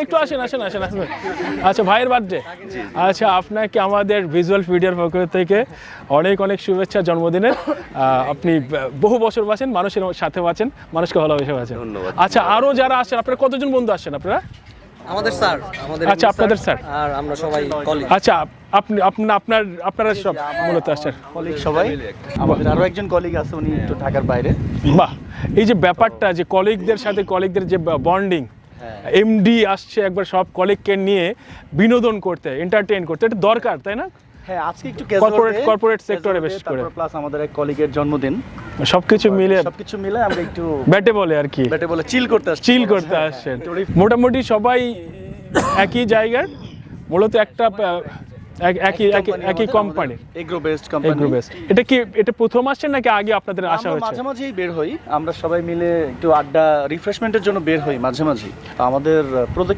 একটু আসেন। আচ্ছা, ভাইয়ের বার্থডে। আচ্ছা, আপনাকে আমাদের ভিজুয়াল ভিডিওর পক্ষ থেকে অনেক অনেক শুভেচ্ছা জন্মদিনের। আপনি বহু বছর বাঁচেন, মানুষের সাথে বাঁচেন, মানুষকে ভালোবেসে বাঁচেন। আচ্ছা, আরো যারা আসছেন, আপনারা কতজন বন্ধু আসছেন আপনারা? আমাদের স্যার, আচ্ছা, আপনাদের স্যার আর আমরা সবাই কলিগ। আচ্ছা, আপনারা সব মূলত আসছেন কলিগ সবাই। আমাদের আরো একজন কলিগ আছে, উনি একটু ঢাকার বাইরে। বাহ, এই যে ব্যাপারটা যে কলিগদের সাথে কলিগদের যে বন্ডিং, এমডি আসছে একবার সব কলিগকে নিয়ে বিনোদন করতে, এন্টারটেইন করতে, এটা দরকার, তাই না? হ্যাঁ, আজকে একটু কর্পোরেট সেক্টরে বেশ করে, প্লাস আমাদের এক কলিগের জন্মদিন, সবকিছু মিলে আমরা একটু ব্যাটে বলে আর কি চিল করতে আসছেন। মোটামুটি সবাই একই জায়গার, মূলত একটা একই কোম্পানির এগ্রো বেসড কোম্পানি। এটা প্রথম আসছেন নাকি আগে আপনাদের আসা হয়েছে? মাঝে মাঝেই বের হই, আমরা সবাই মিলে একটু আড্ডা রিফ্রেশমেন্টের জন্য বের হই মাঝে মাঝে। আমাদের প্রজেক্ট